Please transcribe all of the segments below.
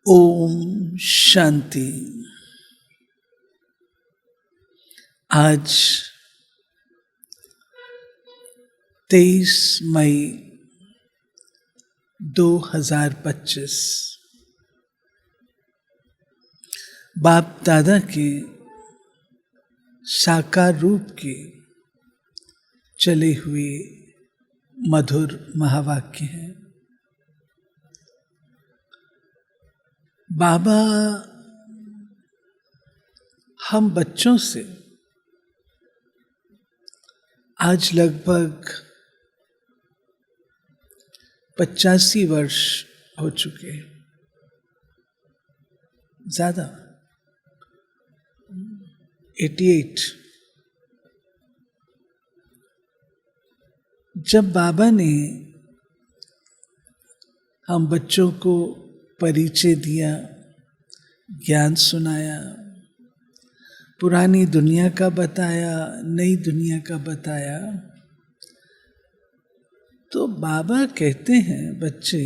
ओम शांति। आज 23 मई 2025 बाप दादा के साकार रूप के चले हुए मधुर महावाक्य हैं। बाबा हम बच्चों से आज लगभग 85 वर्ष हो चुके हैं, ज्यादा 88। जब बाबा ने हम बच्चों को परिचय दिया, ज्ञान सुनाया, पुरानी दुनिया का बताया, नई दुनिया का बताया, तो बाबा कहते हैं बच्चे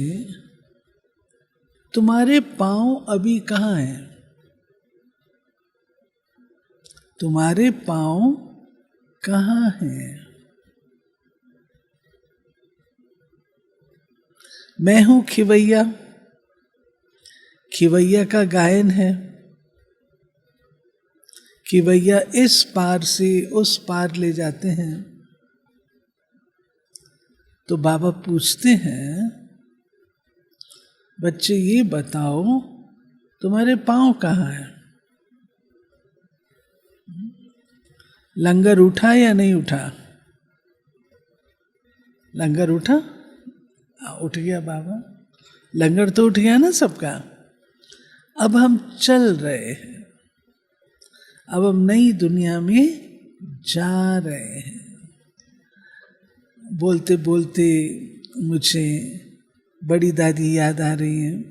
तुम्हारे पांव अभी कहाँ हैं? तुम्हारे पांव कहाँ हैं? मैं हूं खिवैया। खिवैया का गायन है। खिवैया इस पार से उस पार ले जाते हैं। तो बाबा पूछते हैं बच्चे ये बताओ तुम्हारे पांव कहाँ हैं? लंगर उठा या नहीं उठा? लंगर उठा? उठ गया बाबा। लंगर तो उठ गया ना सबका। अब हम चल रहे हैं, अब हम नई दुनिया में जा रहे हैं। बोलते बोलते मुझे बड़ी दादी याद आ रही हैं।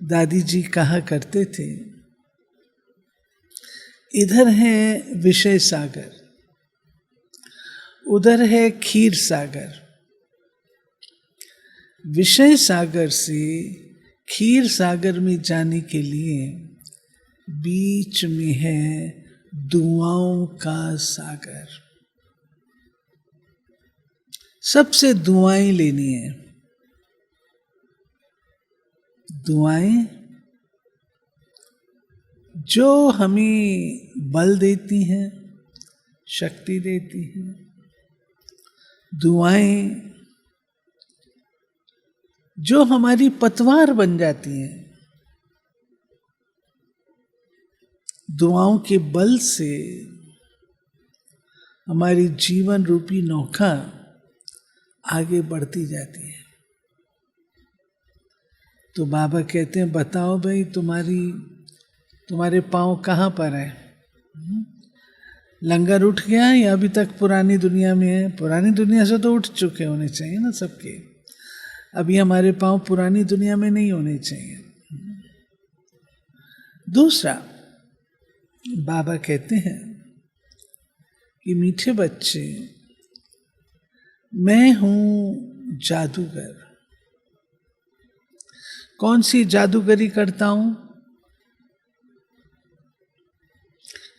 दादी जी कहा करते थे इधर है विषय सागर, उधर है खीर सागर। विषय सागर से खीर सागर में जाने के लिए बीच में है दुआओं का सागर। सबसे दुआएं लेनी है। दुआएं जो हमें बल देती हैं, शक्ति देती हैं। दुआएं जो हमारी पतवार बन जाती हैं। दुआओं के बल से हमारी जीवन रूपी नौका आगे बढ़ती जाती है। तो बाबा कहते हैं बताओ भाई तुम्हारे पांव कहाँ पर है? लंगर उठ गया या अभी तक पुरानी दुनिया में है? पुरानी दुनिया से तो उठ चुके होने चाहिए ना सबके। अभी हमारे पांव पुरानी दुनिया में नहीं होने चाहिए। दूसरा बाबा कहते हैं कि मीठे बच्चे मैं हूं जादूगर। कौन सी जादूगरी करता हूं?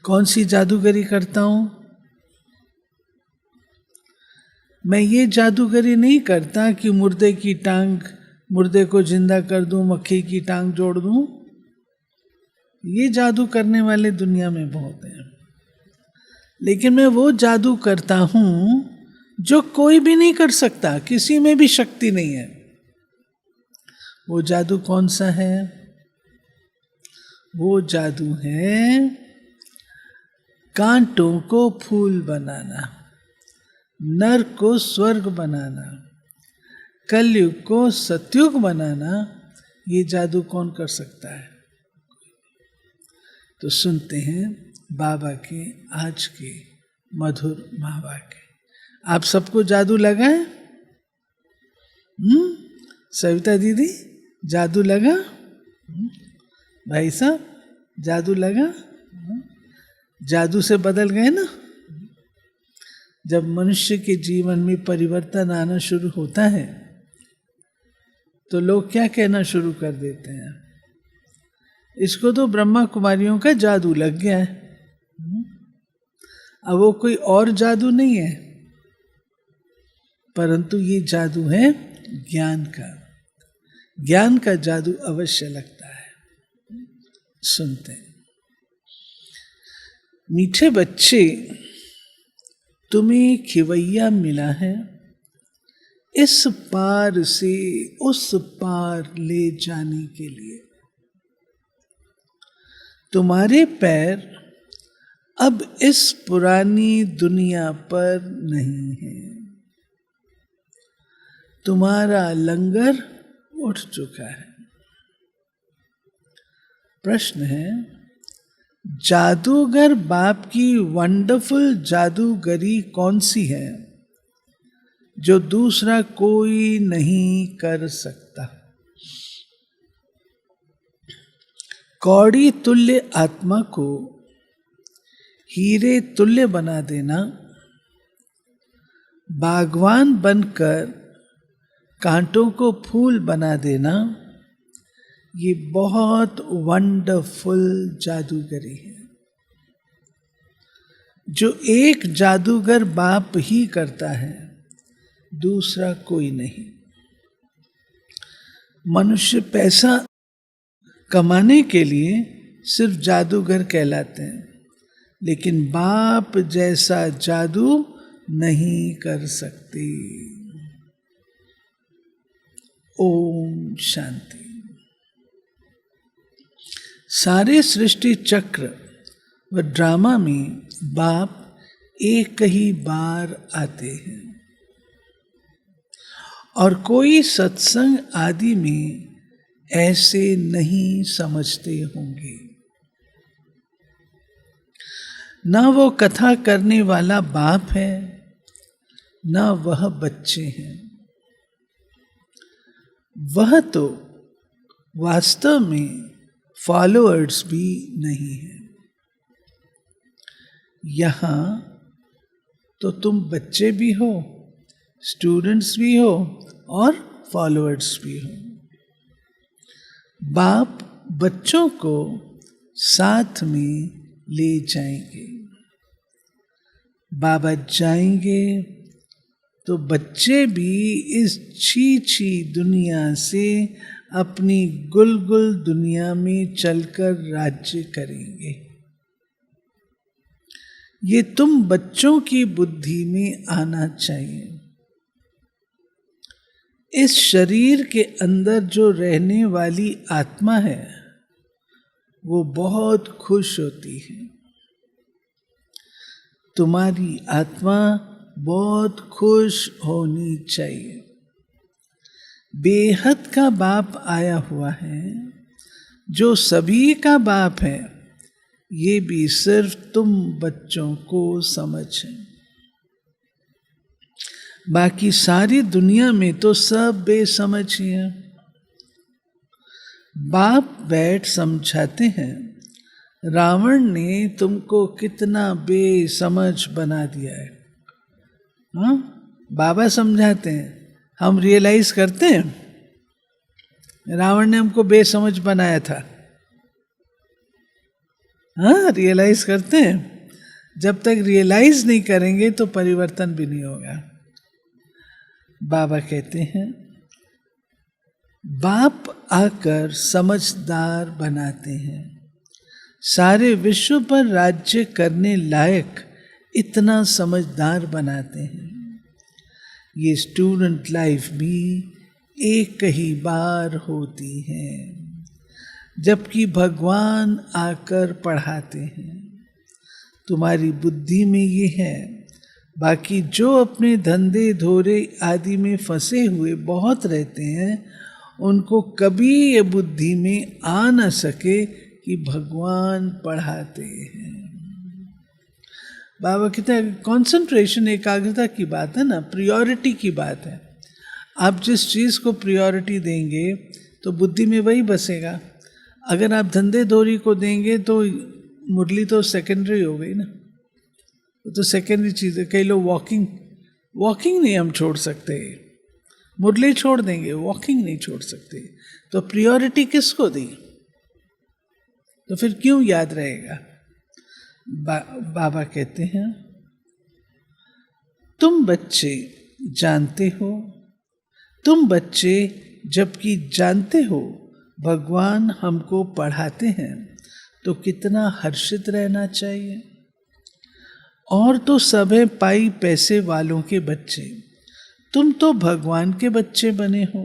कौन सी जादूगरी करता हूं? मैं ये जादूगरी नहीं करता कि मुर्दे को जिंदा कर दूं, मक्खी की टांग जोड़ दूं। ये जादू करने वाले दुनिया में बहुत हैं। लेकिन मैं वो जादू करता हूं जो कोई भी नहीं कर सकता, किसी में भी शक्ति नहीं है। वो जादू कौन सा है? वो जादू है कांटों को फूल बनाना, नर को स्वर्ग बनाना, कलयुग को सतयुग बनाना। ये जादू कौन कर सकता है? तो सुनते हैं बाबा के आज के मधुर महावाक्य। आप सबको जादू लगा है? सविता दीदी जादू लगा? भाई साहब जादू लगा? जादू से बदल गए ना। जब मनुष्य के जीवन में परिवर्तन आना शुरू होता है तो लोग क्या कहना शुरू कर देते हैं, इसको तो ब्रह्मा कुमारियों का जादू लग गया है। अब वो कोई और जादू नहीं है, परंतु ये जादू है ज्ञान का। ज्ञान का जादू अवश्य लगता है। सुनते हैं। मीठे बच्चे, तुम्हें खिवैया मिला है, इस पार से उस पार ले जाने के लिए। तुम्हारे पैर अब इस पुरानी दुनिया पर नहीं है। तुम्हारा लंगर उठ चुका है। प्रश्न है, जादूगर बाप की वंडरफुल जादूगरी कौन सी है जो दूसरा कोई नहीं कर सकता? कौड़ी तुल्य आत्मा को हीरे तुल्य बना देना, बागवान बनकर कांटों को फूल बना देना, ये बहुत वंडरफुल जादूगरी है जो एक जादूगर बाप ही करता है, दूसरा कोई नहीं। मनुष्य पैसा कमाने के लिए सिर्फ जादूगर कहलाते हैं, लेकिन बाप जैसा जादू नहीं कर सकते। ओम शांति। सारे सृष्टि चक्र व ड्रामा में बाप एक ही बार आते हैं और कोई सत्संग आदि में ऐसे नहीं समझते होंगे। ना वो कथा करने वाला बाप है, ना वह बच्चे हैं। वह तो वास्तव में फॉलोअर्स भी नहीं है। यहां तो तुम बच्चे भी हो, स्टूडेंट्स भी हो और फॉलोअर्स भी हो। बाप बच्चों को साथ में ले जाएंगे। बाबा जाएंगे तो बच्चे भी इस छी दुनिया से अपनी गुलगुल दुनिया में चलकर राज्य करेंगे। ये तुम बच्चों की बुद्धि में आना चाहिए। इस शरीर के अंदर जो रहने वाली आत्मा है वो बहुत खुश होती है। तुम्हारी आत्मा बहुत खुश होनी चाहिए। बेहद का बाप आया हुआ है जो सभी का बाप है। ये भी सिर्फ तुम बच्चों को समझ है। बाकी सारी दुनिया में तो सब बेसमझ ही है। बाप बैठ समझाते हैं, रावण ने तुमको कितना बेसमझ बना दिया है। हाँ, बाबा समझाते हैं, हम रियलाइज करते हैं रावण ने हमको बेसमझ बनाया था। हाँ, रियलाइज करते हैं। जब तक रियलाइज नहीं करेंगे तो परिवर्तन भी नहीं होगा। बाबा कहते हैं, बाप आकर समझदार बनाते हैं। सारे विश्व पर राज्य करने लायक इतना समझदार बनाते हैं। ये स्टूडेंट लाइफ भी एक ही बार होती है, जबकि भगवान आकर पढ़ाते हैं। तुम्हारी बुद्धि में ये है। बाकी जो अपने धंधे धोरे आदि में फंसे हुए बहुत रहते हैं, उनको कभी ये बुद्धि में आ न सके कि भगवान पढ़ाते हैं। बाबा कहते हैं कंसंट्रेशन, एकाग्रता की बात है ना, प्रायोरिटी की बात है। आप जिस चीज़ को प्रायोरिटी देंगे तो बुद्धि में वही बसेगा। अगर आप धंधे धोरी को देंगे तो मुरली तो सेकेंडरी हो गई ना, तो सेकेंडरी चीज़ है। कई लोग वॉकिंग नहीं हम छोड़ सकते, मुरली छोड़ देंगे, वॉकिंग नहीं छोड़ सकते, तो प्रायोरिटी किसको दी? तो फिर क्यों याद रहेगा? बाबा कहते हैं, तुम बच्चे जानते हो, तुम बच्चे जबकि जानते हो भगवान हमको पढ़ाते हैं, तो कितना हर्षित रहना चाहिए। और तो सब है पाई पैसे वालों के बच्चे, तुम तो भगवान के बच्चे बने हो,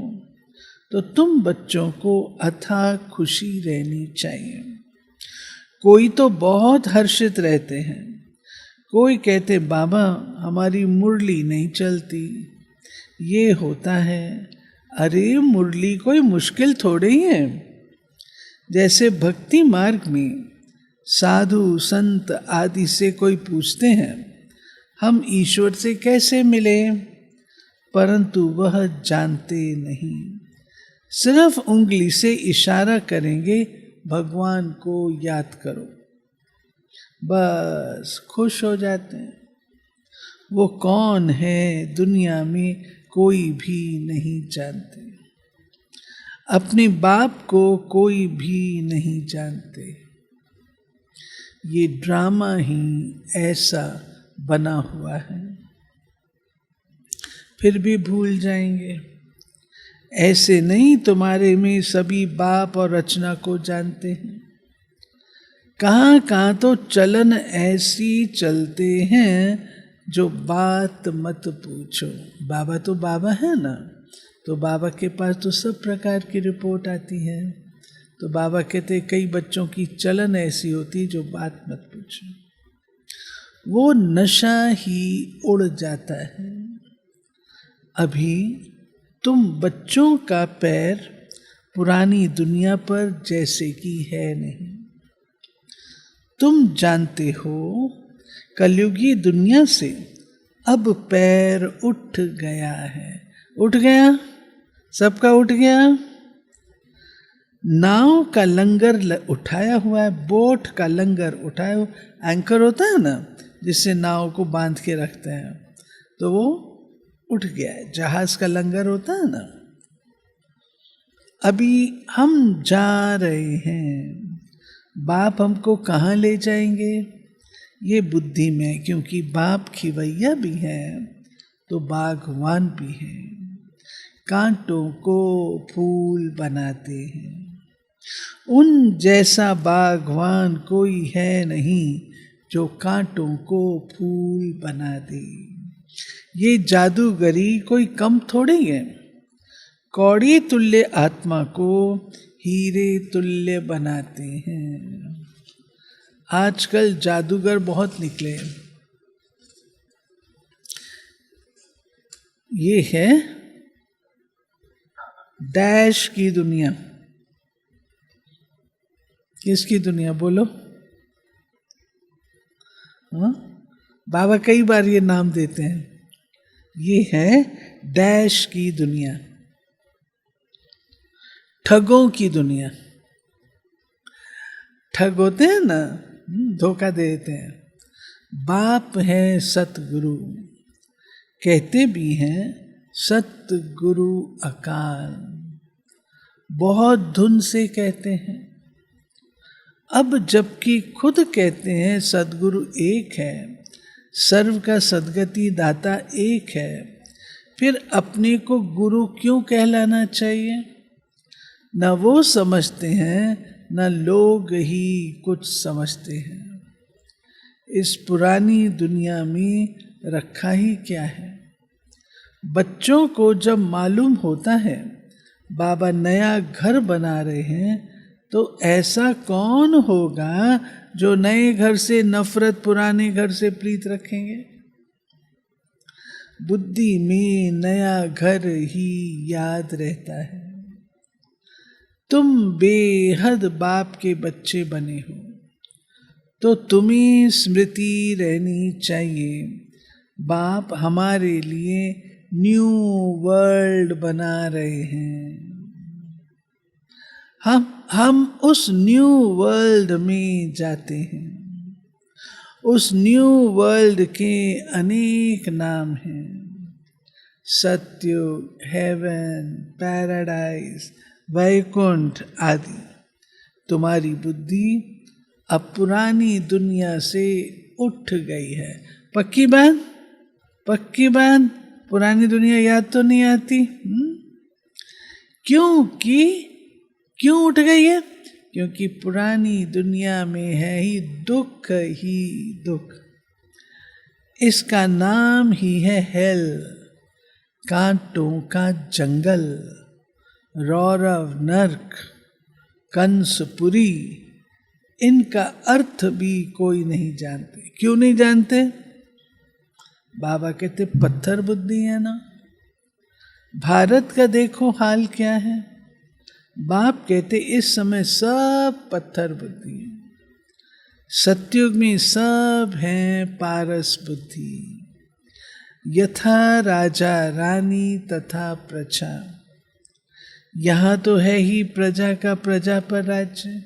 तो तुम बच्चों को अथाह खुशी रहनी चाहिए। कोई तो बहुत हर्षित रहते हैं, कोई कहते बाबा हमारी मुरली नहीं चलती, ये होता है। अरे मुरली कोई मुश्किल थोड़े ही है। जैसे भक्ति मार्ग में साधु संत आदि से कोई पूछते हैं हम ईश्वर से कैसे मिले, परंतु वह जानते नहीं, सिर्फ उंगली से इशारा करेंगे भगवान को याद करो, बस खुश हो जाते हैं। वो कौन है दुनिया में कोई भी नहीं जानते, अपने बाप को कोई भी नहीं जानते। ये ड्रामा ही ऐसा बना हुआ है, फिर भी भूल जाएंगे। ऐसे नहीं तुम्हारे में सभी बाप और रचना को जानते हैं। कहाँ कहाँ तो चलन ऐसी चलते हैं जो बात मत पूछो। बाबा तो बाबा है ना, तो बाबा के पास तो सब प्रकार की रिपोर्ट आती है। तो बाबा कहते कई बच्चों की चलन ऐसी होती जो बात मत पूछो, वो नशा ही उड़ जाता है। अभी तुम बच्चों का पैर पुरानी दुनिया पर जैसे कि है नहीं। तुम जानते हो कलयुगी दुनिया से अब पैर उठ गया है। उठ गया, सबका उठ गया। नाव का लंगर उठाया हुआ है, बोट का लंगर उठाया हुआ। एंकर होता है ना जिससे नाव को बांध के रखते हैं, तो वो उठ गया है। जहाज का लंगर होता है ना। अभी हम जा रहे हैं, बाप हमको कहाँ ले जाएंगे ये बुद्धि में, क्योंकि बाप खिवैया भी है तो बागवान भी है, कांटों को फूल बनाते हैं। उन जैसा बागवान कोई है नहीं जो कांटों को फूल बना दे। ये जादूगरी कोई कम थोड़ी है। कौड़ी तुल्य आत्मा को हीरे तुल्य बनाते हैं। आजकल जादूगर बहुत निकले। ये है डैश की दुनिया। किसकी दुनिया बोलो? हाँ, बाबा कई बार ये नाम देते हैं। ये है डैश की दुनिया, ठगों की दुनिया। ठग होते हैं ना, धोखा दे देते हैं। बाप है सतगुरु, कहते भी हैं सतगुरु अकाल, बहुत धुन से कहते हैं। अब जबकि खुद कहते हैं सदगुरु एक है, सर्व का सदगति दाता एक है, फिर अपने को गुरु क्यों कहलाना चाहिए? न वो समझते हैं न लोग ही कुछ समझते हैं। इस पुरानी दुनिया में रखा ही क्या है? बच्चों को जब मालूम होता है बाबा नया घर बना रहे हैं, तो ऐसा कौन होगा जो नए घर से नफरत, पुराने घर से प्रीत रखेंगे? बुद्धि में नया घर ही याद रहता है। तुम बेहद बाप के बच्चे बने हो, तो तुम्हें स्मृति रहनी चाहिए बाप हमारे लिए न्यू वर्ल्ड बना रहे हैं। हम उस न्यू वर्ल्ड में जाते हैं। उस न्यू वर्ल्ड के अनेक नाम हैं। सत्युग, हेवन, पैराडाइज, वैकुंठ आदि। तुम्हारी बुद्धि अब पुरानी दुनिया से उठ गई है। पक्की बात? पक्की बात? पुरानी दुनिया याद तो नहीं आती? क्यों उठ गई है? क्योंकि पुरानी दुनिया में है ही दुख। इसका नाम ही है हेल, कांटों का जंगल, रौरव नर्क, कंसपुरी। इनका अर्थ भी कोई नहीं जानते। क्यों नहीं जानते? बाबा कहते पत्थर बुद्धि है ना। भारत का देखो हाल क्या है। बाप कहते इस समय सब पत्थर बुद्धि है। सत्युग में सब हैं पारस बुद्धि। यथा राजा रानी तथा प्रजा। यहां तो है ही प्रजा का प्रजा पर राज्य,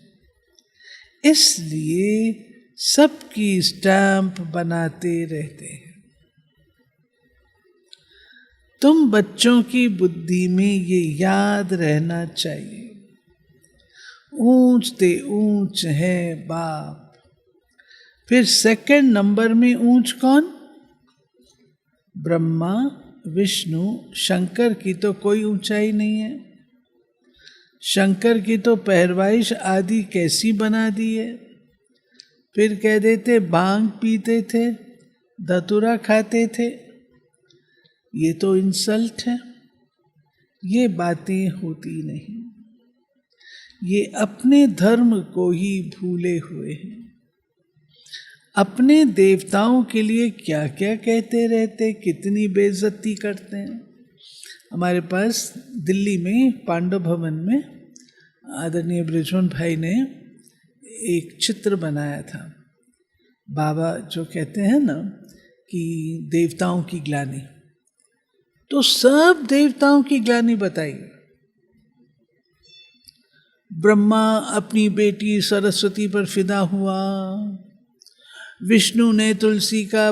इसलिए सबकी स्टैंप बनाते रहते हैं। तुम बच्चों की बुद्धि में ये याद रहना चाहिए, ऊंच ते ऊंच है बाप। फिर सेकंड नंबर में ऊंच कौन? ब्रह्मा, विष्णु, शंकर की तो कोई ऊंचाई नहीं है। शंकर की तो पहरवाइश आदि कैसी बना दी है। फिर कह देते भांग पीते थे, धतूरा खाते थे। ये तो इंसल्ट है। ये बातें होती नहीं। ये अपने धर्म को ही भूले हुए हैं। अपने देवताओं के लिए क्या क्या कहते रहते, कितनी बेइज्जती करते हैं। हमारे पास दिल्ली में पांडव भवन में आदरणीय बृजमोहन भाई ने एक चित्र बनाया था। बाबा जो कहते हैं ना कि देवताओं की ग्लानि, तो सब देवताओं की ग्लानि बताई। ब्रह्मा अपनी बेटी सरस्वती पर फिदा हुआ, विष्णु ने तुलसी का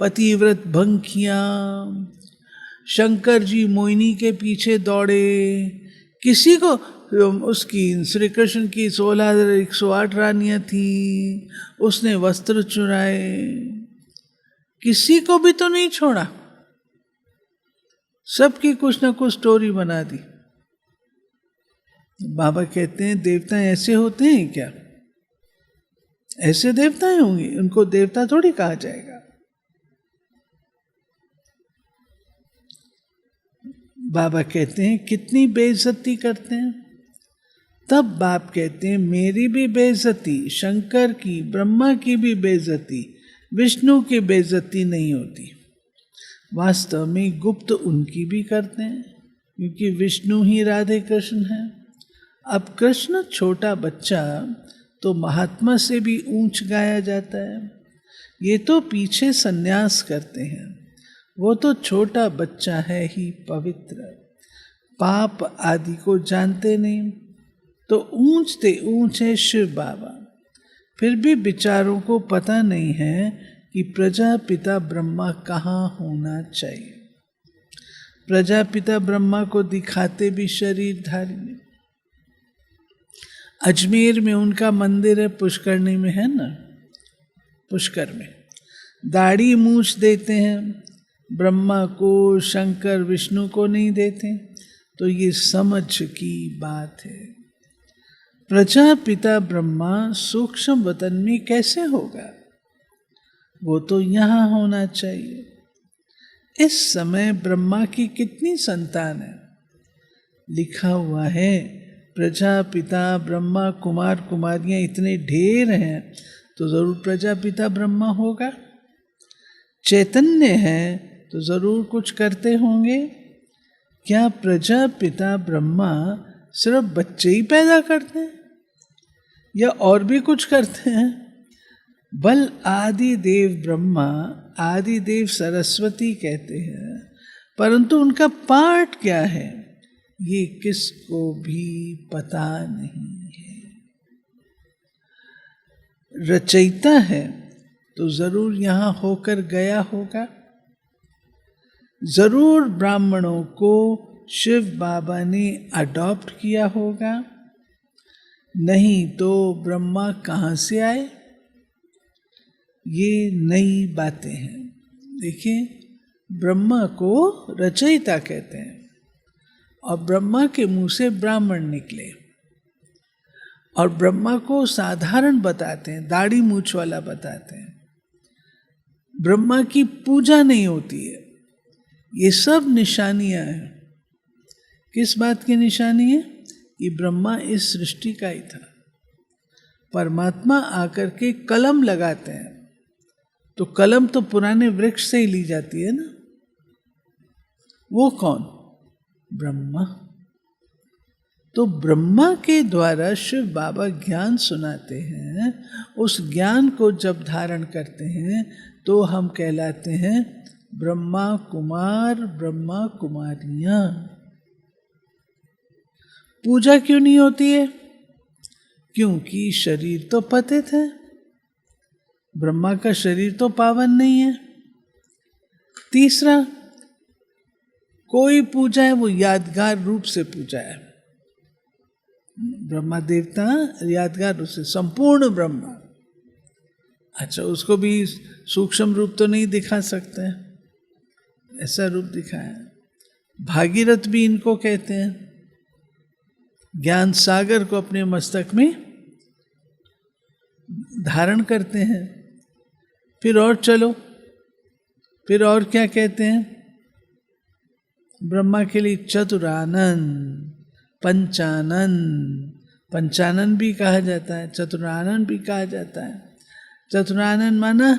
पतिव्रत भंग किया, शंकर जी मोहिनी के पीछे दौड़े, किसी को उसकी श्री कृष्ण की 16,108 रानियां थी, उसने वस्त्र चुराए, किसी को भी तो नहीं छोड़ा। सबकी कुछ ना कुछ स्टोरी बना दी। बाबा कहते हैं देवता ऐसे होते हैं क्या? ऐसे देवता होंगे? उनको देवता थोड़ी कहा जाएगा। बाबा कहते हैं कितनी बेइज्जती करते हैं। तब बाप कहते हैं मेरी भी बेइज्जती, शंकर की, ब्रह्मा की भी बेइज्जती, विष्णु की बेइज्जती नहीं होती। वास्तव में गुप्त उनकी भी करते हैं, क्योंकि विष्णु ही राधे कृष्ण है। अब कृष्ण छोटा बच्चा तो महात्मा से भी ऊंच गाया जाता है। ये तो पीछे सन्यास करते हैं, वो तो छोटा बच्चा है ही पवित्र, पाप आदि को जानते नहीं। तो ऊंचते ऊंच है शिव बाबा। फिर भी विचारों को पता नहीं है कि प्रजापिता ब्रह्मा कहाँ होना चाहिए। प्रजापिता ब्रह्मा को दिखाते भी शरीरधारी में। अजमेर में उनका मंदिर है, पुष्करणी में है ना, पुष्कर में दाढ़ी मूछ देते हैं, ब्रह्मा को, शंकर विष्णु को नहीं देते। तो ये समझ की बात है। प्रजापिता ब्रह्मा सूक्ष्म वतन में कैसे होगा? वो तो यहाँ होना चाहिए। इस समय ब्रह्मा की कितनी संतान है? लिखा हुआ है प्रजापिता ब्रह्मा कुमार कुमारियां इतने ढेर हैं, तो जरूर प्रजापिता ब्रह्मा होगा। चैतन्य है तो जरूर कुछ करते होंगे। क्या प्रजापिता ब्रह्मा सिर्फ बच्चे ही पैदा करते हैं या और भी कुछ करते हैं? बल आदि देव ब्रह्मा, आदि देव सरस्वती कहते हैं, परंतु उनका पाठ क्या है ये किसको भी पता नहीं है। रचयिता है तो जरूर यहां होकर गया होगा। जरूर ब्राह्मणों को शिव बाबा ने अडॉप्ट किया होगा, नहीं तो ब्रह्मा कहाँ से आए। ये नई बातें हैं। देखिए, ब्रह्मा को रचयिता कहते हैं और ब्रह्मा के मुंह से ब्राह्मण निकले, और ब्रह्मा को साधारण बताते हैं, दाढ़ी मूछ वाला बताते हैं। ब्रह्मा की पूजा नहीं होती है। ये सब निशानियां हैं। किस बात की निशानी है? कि ब्रह्मा इस सृष्टि का ही था। परमात्मा आकर के कलम लगाते हैं, तो कलम तो पुराने वृक्ष से ही ली जाती है ना। वो कौन? ब्रह्मा। तो ब्रह्मा के द्वारा शिव बाबा ज्ञान सुनाते हैं। उस ज्ञान को जब धारण करते हैं तो हम कहलाते हैं ब्रह्मा कुमार, ब्रह्मा कुमारियां। पूजा क्यों नहीं होती है? क्योंकि शरीर तो पतित है, ब्रह्मा का शरीर तो पावन नहीं है। तीसरा, कोई पूजा है वो यादगार रूप से पूजा है। ब्रह्मा देवता यादगार रूप से, संपूर्ण ब्रह्मा। अच्छा, उसको भी सूक्ष्म रूप तो नहीं दिखा सकते, ऐसा रूप दिखाया। भागीरथ भी इनको कहते हैं। ज्ञान सागर को अपने मस्तक में धारण करते हैं। फिर और चलो, फिर और क्या कहते हैं? ब्रह्मा के लिए चतुरानन, पंचानन, पंचानन भी कहा जाता है, चतुरानन भी कहा जाता है। चतुरानन माना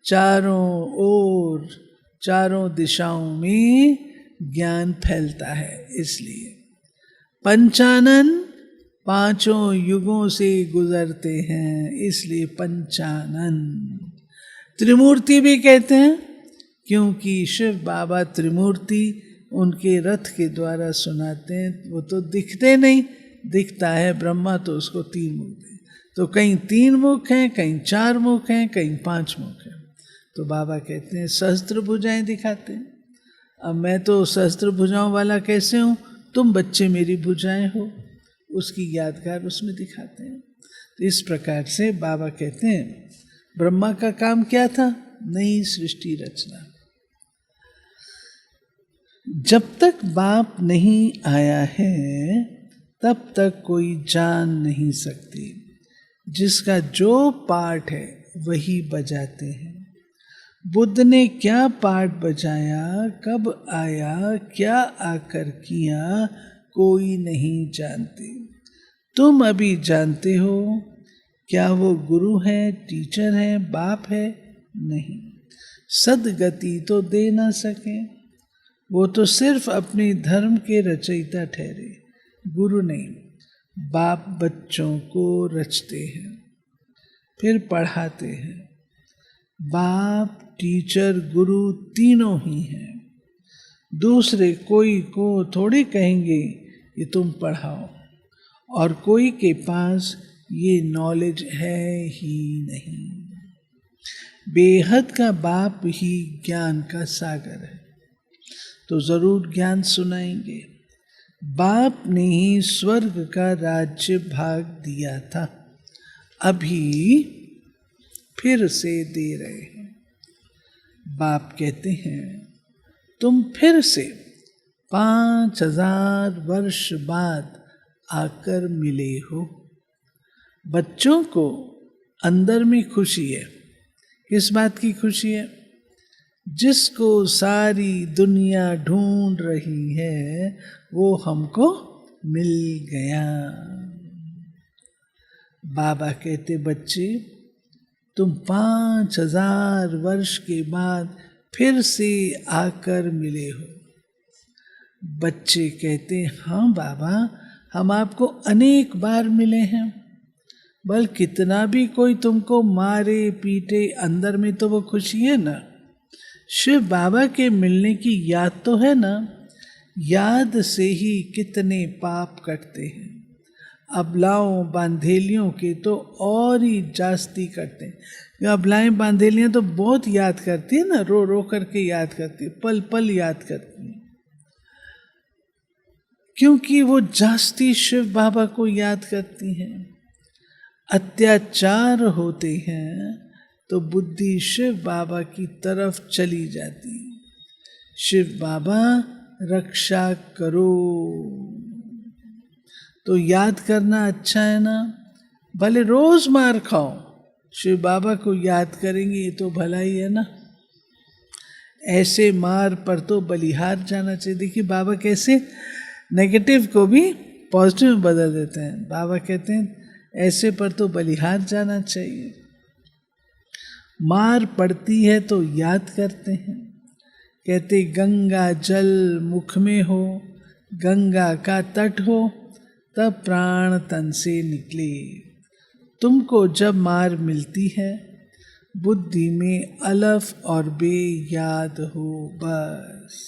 चारों ओर, चारों दिशाओं में ज्ञान फैलता है, इसलिए। पंचानन, पांचों युगों से गुजरते हैं, इसलिए पंचानन। त्रिमूर्ति भी कहते हैं, क्योंकि शिव बाबा त्रिमूर्ति उनके रथ के द्वारा सुनाते हैं। वो तो दिखते नहीं, दिखता है ब्रह्मा, तो उसको 3 मुख हैं। तो कहीं 3 मुख हैं, कहीं 4 मुख हैं, कहीं 5 मुख हैं। तो बाबा कहते हैं सहस्त्र भुजाएं दिखाते हैं। अब मैं तो सहस्त्र भुजाओं वाला कैसे हूँ? तुम बच्चे मेरी भुजाएं हो, उसकी यादगार उसमें दिखाते हैं। तो इस प्रकार से बाबा कहते हैं ब्रह्मा का काम क्या था? नई सृष्टि रचना। जब तक बाप नहीं आया है तब तक कोई जान नहीं सकती। जिसका जो पार्ट है वही बजाते हैं। बुद्ध ने क्या पार्ट बजाया, कब आया, क्या आकर किया, कोई नहीं जानते। तुम अभी जानते हो। क्या वो गुरु है, टीचर है, बाप है? नहीं। सदगति तो दे ना सके। वो तो सिर्फ अपने धर्म के रचयिता ठहरे, गुरु नहीं। बाप बच्चों को रचते हैं, फिर पढ़ाते हैं। बाप, टीचर, गुरु तीनों ही हैं। दूसरे कोई को थोड़ी कहेंगे कि तुम पढ़ाओ, और कोई के पास ये नॉलेज है ही नहीं। बेहद का बाप ही ज्ञान का सागर है, तो जरूर ज्ञान सुनाएंगे। बाप ने ही स्वर्ग का राज्य भाग दिया था, अभी फिर से दे रहे हैं। बाप कहते हैं तुम फिर से 5000 वर्ष बाद आकर मिले हो। बच्चों को अंदर में खुशी है। किस बात की खुशी है? जिसको सारी दुनिया ढूंढ रही है वो हमको मिल गया। बाबा कहते बच्चे तुम 5000 वर्ष के बाद फिर से आकर मिले हो। बच्चे कहते हाँ बाबा, हम आपको अनेक बार मिले हैं। बल कितना भी कोई तुमको मारे पीटे, अंदर में तो वो खुशी है ना। शिव बाबा के मिलने की याद तो है ना। याद से ही कितने पाप कटते हैं। अबलाओं बांधेलियों के तो और ही जास्ती करते हैं। अबलाएं बांधेलियां तो बहुत याद करती है ना, रो रो करके याद करती है, पल पल याद करती है, क्योंकि वो जास्ती शिव बाबा को याद करती हैं। अत्याचार होते हैं तो बुद्धि शिव बाबा की तरफ चली जाती है, शिव बाबा रक्षा करो। तो याद करना अच्छा है ना, भले रोज मार खाओ, शिव बाबा को याद करेंगे, ये तो भला ही है ना। ऐसे मार पर तो बलिहार जाना चाहिए। देखिए बाबा कैसे नेगेटिव को भी पॉजिटिव में बदल देते हैं। बाबा कहते हैं ऐसे पर तो बलिहार जाना चाहिए। मार पड़ती है तो याद करते हैं, कहते गंगा जल मुख में हो, गंगा का तट हो, तब प्राण तन से निकले। तुमको जब मार मिलती है, बुद्धि में अलफ और बे याद हो बस।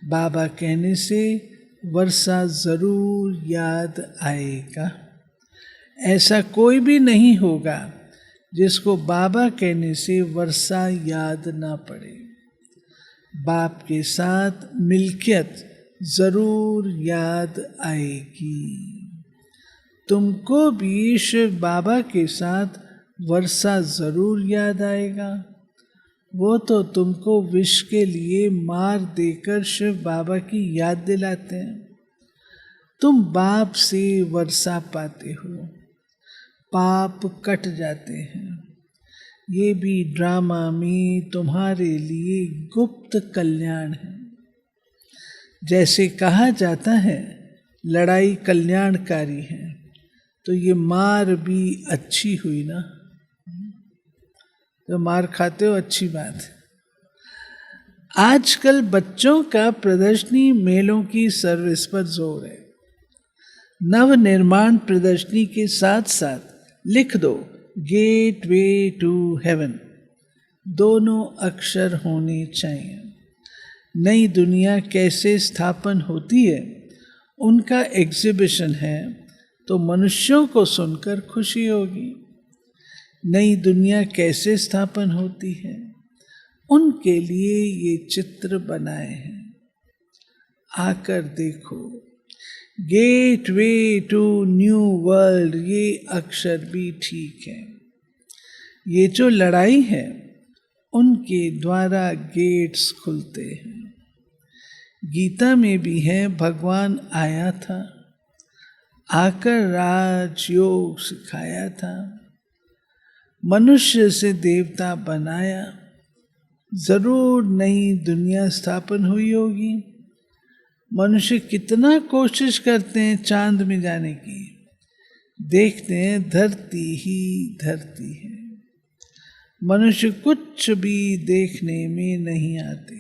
बाबा कहने से वर्षा जरूर याद आएगा। ऐसा कोई भी नहीं होगा जिसको बाबा कहने से वर्षा याद ना पड़े। बाप के साथ मिल्कियत जरूर याद आएगी। तुमको भी शिव बाबा के साथ वर्षा जरूर याद आएगा। वो तो तुमको विष के लिए मार देकर शिव बाबा की याद दिलाते हैं। तुम बाप से वर्षा पाते हो, पाप कट जाते हैं। ये भी ड्रामा में तुम्हारे लिए गुप्त कल्याण है। जैसे कहा जाता है लड़ाई कल्याणकारी है, तो ये मार भी अच्छी हुई ना। तो मार खाते हो अच्छी बात है। आजकल बच्चों का प्रदर्शनी मेलों की सर्विस पर जोर है। नव निर्माण प्रदर्शनी के साथ साथ लिख दो गेट वे टू हेवन, दोनों अक्षर होने चाहिए। नई दुनिया कैसे स्थापन होती है उनका एग्जीबिशन है, तो मनुष्यों को सुनकर खुशी होगी। नई दुनिया कैसे स्थापन होती है उनके लिए ये चित्र बनाए हैं, आकर देखो। Gateway to new world, ये अक्षर भी ठीक है। ये जो लड़ाई है उनके द्वारा गेट्स खुलते हैं। गीता में भी है भगवान आया था, आकर राजयोग सिखाया था, मनुष्य से देवता बनाया। जरूर नई दुनिया स्थापन हुई होगी। मनुष्य कितना कोशिश करते हैं चांद में जाने की, देखते हैं धरती ही धरती है। मनुष्य कुछ भी देखने में नहीं आते,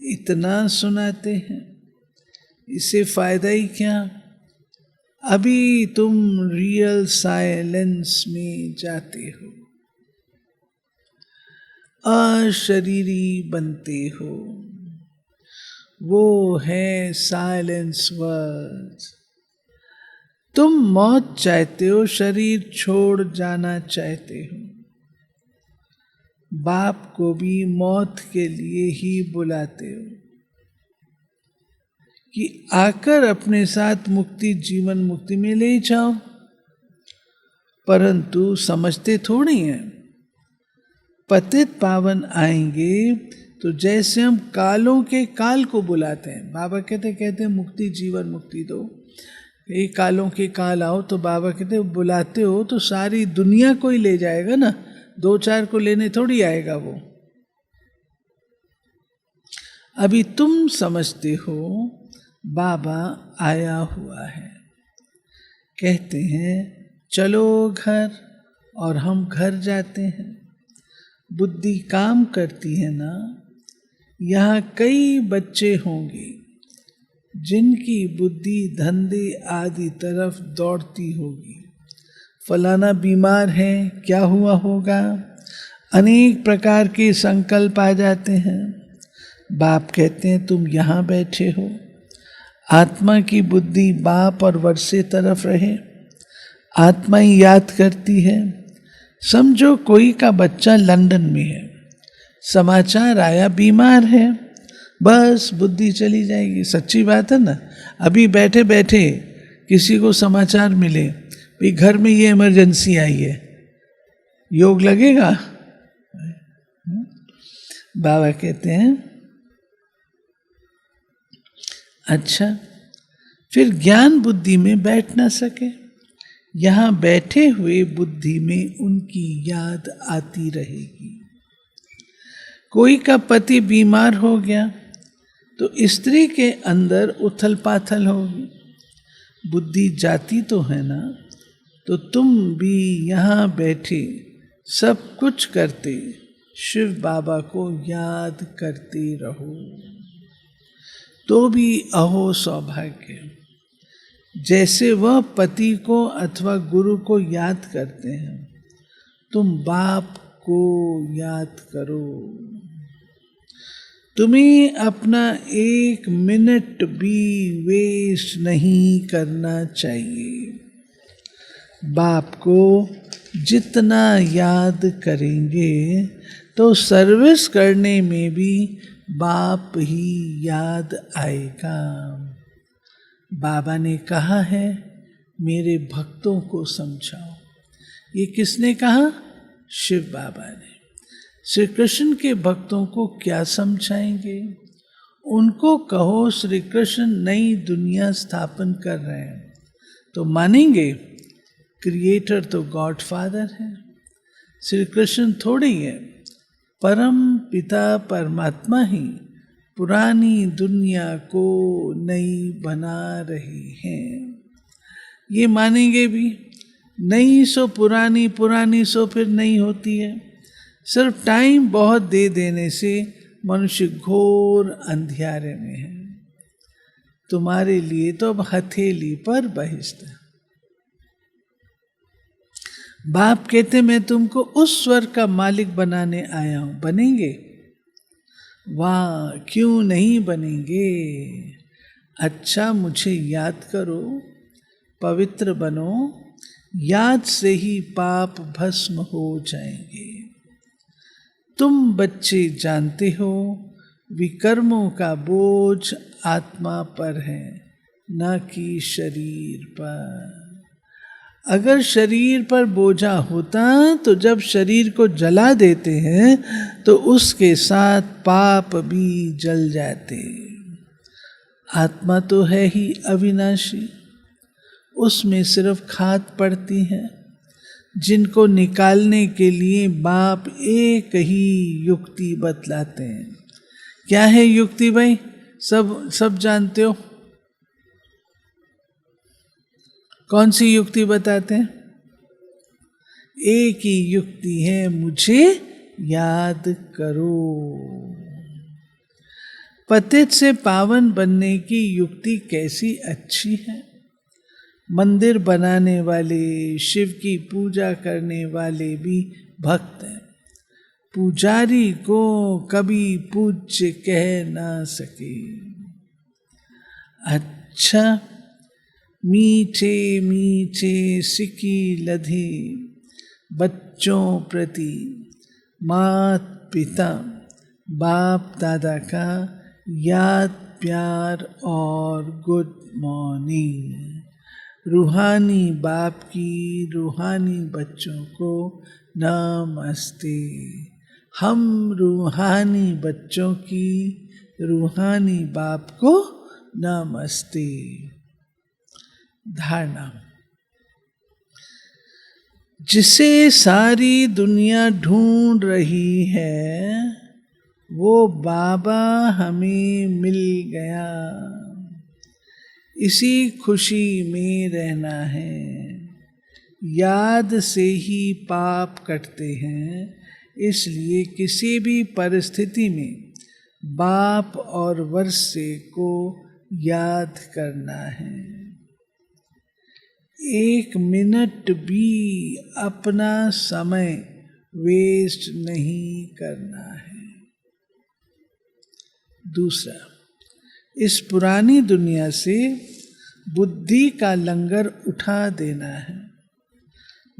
इतना सुनाते हैं, इससे फायदा ही क्या। अभी तुम रियल साइलेंस में जाते हो, अशरीरी बनते हो। वो है साइलेंस वर्ड। तुम मौत चाहते हो, शरीर छोड़ जाना चाहते हो। बाप को भी मौत के लिए ही बुलाते हो कि आकर अपने साथ मुक्ति, जीवन मुक्ति में ले जाओ, परंतु समझते थोड़ी हैं। पतित पावन आएंगे तो जैसे हम कालों के काल को बुलाते हैं, बाबा कहते मुक्ति, जीवन मुक्ति दो, ये कालों के काल आओ, तो बाबा कहते बुलाते हो तो सारी दुनिया को ही ले जाएगा ना, दो चार को लेने थोड़ी आएगा वो। अभी तुम समझते हो बाबा आया हुआ है। कहते हैं चलो घर, और हम घर जाते हैं। बुद्धि काम करती है ना। यहाँ कई बच्चे होंगे जिनकी बुद्धि धंधे आदि तरफ दौड़ती होगी। फलाना बीमार है, क्या हुआ होगा, अनेक प्रकार के संकल्प आ जाते हैं। बाप कहते हैं तुम यहाँ बैठे हो, आत्मा की बुद्धि बाप और वर्षे तरफ रहे। आत्मा ही याद करती है, समझो कोई का बच्चा लंदन में है, समाचार आया बीमार है, बस बुद्धि चली जाएगी। सच्ची बात है ना। अभी बैठे बैठे किसी को समाचार मिले भाई घर में ये इमरजेंसी आई है, योग लगेगा? बाबा कहते हैं अच्छा, फिर ज्ञान बुद्धि में बैठ ना सके, यहां बैठे हुए बुद्धि में उनकी याद आती रहेगी। कोई का पति बीमार हो गया तो स्त्री के अंदर उथल पाथल होगी, बुद्धि जाती तो है ना। तो तुम भी यहां बैठे सब कुछ करते शिव बाबा को याद करते रहो, तो भी अहो सौभाग्य। जैसे वह पति को अथवा गुरु को याद करते हैं, तुम बाप को याद करो। तुम्हें अपना 1 मिनट भी वेस्ट नहीं करना चाहिए। बाप को जितना याद करेंगे तो सर्विस करने में भी बाप ही याद आएगा। बाबा ने कहा है मेरे भक्तों को समझाओ। ये किसने कहा? शिव बाबा ने। श्री कृष्ण के भक्तों को क्या समझाएंगे? उनको कहो श्री कृष्ण नई दुनिया स्थापन कर रहे हैं, तो मानेंगे? क्रिएटर तो गॉड फादर है, श्री कृष्ण थोड़े ही है, परम पिता परमात्मा ही पुरानी दुनिया को नई बना रहे हैं। ये मानेंगे भी? नई सो पुरानी, पुरानी सो फिर नई होती है। सिर्फ टाइम बहुत दे देने से मनुष्य घोर अंधियारे में है। तुम्हारे लिए तो अब हथेली पर बहिष्ट है। बाप कहते मैं तुमको उस स्वर्ग का मालिक बनाने आया हूं, बनेंगे? वाह, क्यों नहीं बनेंगे? अच्छा, मुझे याद करो, पवित्र बनो, याद से ही पाप भस्म हो जाएंगे। तुम बच्चे जानते हो विकर्मों का बोझ आत्मा पर है, न कि शरीर पर। अगर शरीर पर बोझा होता तो जब शरीर को जला देते हैं तो उसके साथ पाप भी जल जाते। आत्मा तो है ही अविनाशी, उसमें सिर्फ खाद पड़ती है, जिनको निकालने के लिए बाप एक ही युक्ति बतलाते हैं। क्या है युक्ति भाई? सब जानते हो? कौन सी युक्ति बताते हैं? एक ही युक्ति है, मुझे याद करो। पतित से पावन बनने की युक्ति कैसी अच्छी है। मंदिर बनाने वाले, शिव की पूजा करने वाले भी भक्त हैं। पुजारी को कभी पूज्य कह ना सके। अच्छा, मीठे मीठे सिकी लधे बच्चों प्रति मात पिता बाप दादा का याद, प्यार और गुड मॉर्निंग। रूहानी बाप की रूहानी बच्चों को नमस्ते। हम रूहानी बच्चों की रूहानी बाप को नमस्ते। धारणा। जिसे सारी दुनिया ढूंढ रही है वो बाबा हमें मिल गया। इसी खुशी में रहना है। याद से ही पाप कटते हैं, इसलिए किसी भी परिस्थिति में बाप और वर्षे को याद करना है। 1 मिनट भी अपना समय वेस्ट नहीं करना है। दूसरा, इस पुरानी दुनिया से बुद्धि का लंगर उठा देना है।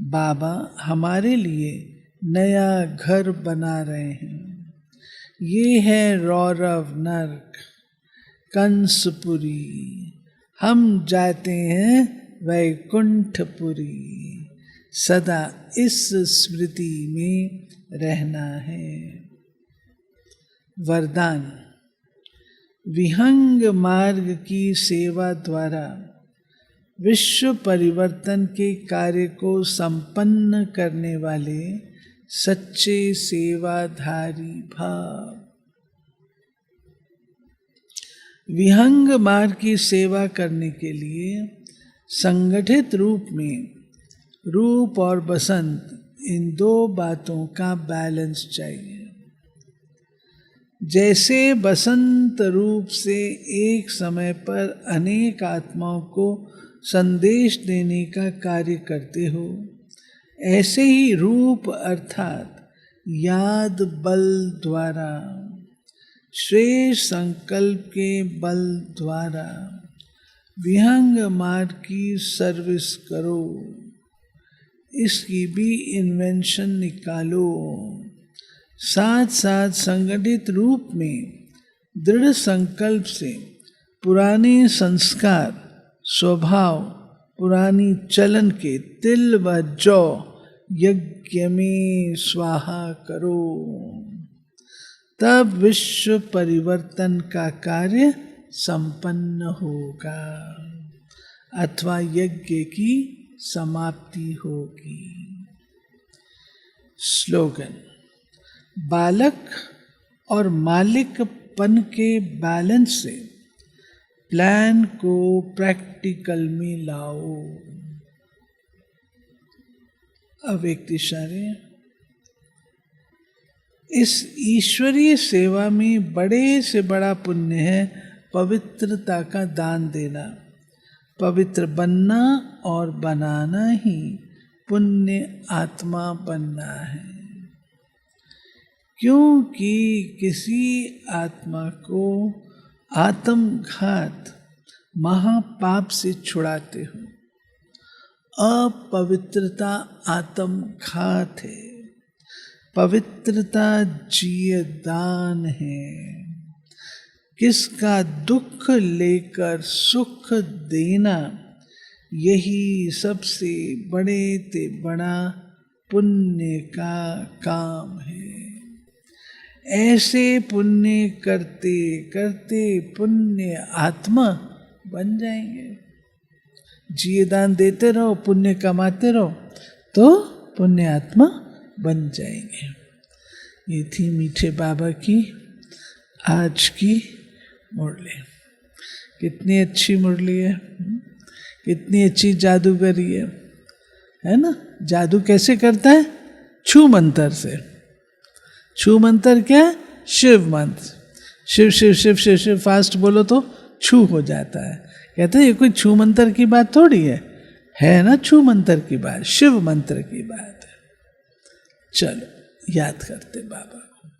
बाबा हमारे लिए नया घर बना रहे हैं। ये है रौरव नर्क कंसपुरी, हम जाते हैं वैकुंठपुरी, सदा इस स्मृति में रहना है। वरदान। विहंग मार्ग की सेवा द्वारा विश्व परिवर्तन के कार्य को संपन्न करने वाले सच्चे सेवाधारी भाव। विहंग मार्ग की सेवा करने के लिए संगठित रूप में रूप और बसंत, इन दो बातों का बैलेंस चाहिए। जैसे बसंत रूप से एक समय पर अनेक आत्माओं को संदेश देने का कार्य करते हो, ऐसे ही रूप अर्थात याद बल द्वारा, श्रेष्ठ संकल्प के बल द्वारा विहंग मार्ग की सर्विस करो। इसकी भी इन्वेंशन निकालो। साथ साथ संगठित रूप में दृढ़ संकल्प से पुराने संस्कार, स्वभाव, पुरानी चलन के तिल व जौ यज्ञ में स्वाहा करो। तब विश्व परिवर्तन का कार्य संपन्न होगा अथवा यज्ञ की समाप्ति होगी। स्लोगन। बालक और मालिकपन के बैलेंस से प्लान को प्रैक्टिकल में लाओ। अव्यक्तिशार्य। इस ईश्वरीय सेवा में बड़े से बड़ा पुण्य है पवित्रता का दान देना। पवित्र बनना और बनाना ही पुण्य आत्मा बनना है। क्योंकि किसी आत्मा को आत्मघात महापाप से छुड़ाते हो। अपवित्रता आत्मघात है, पवित्रता जीयदान है। किसका दुख लेकर सुख देना, यही सबसे बड़े ते बड़ा पुण्य का काम है। ऐसे पुण्य करते करते पुण्य आत्मा बन जाएंगे। जिये दान देते रहो, पुण्य कमाते रहो, तो पुण्य आत्मा बन जाएंगे। ये थी मीठे बाबा की आज की मुरली। कितनी अच्छी मुरली है, कितनी अच्छी जादूगरी है ना। जादू कैसे करता है? छू मंत्र से। छू मंत्र क्या है? शिव मंत्र। शिव शिव शिव शिव शिव फास्ट बोलो तो छू हो जाता है। कहते हैं ये कोई छू मंत्र की बात थोड़ी है ना, छू मंत्र की बात, शिव मंत्र की बात है। चलो याद करते बाबा को।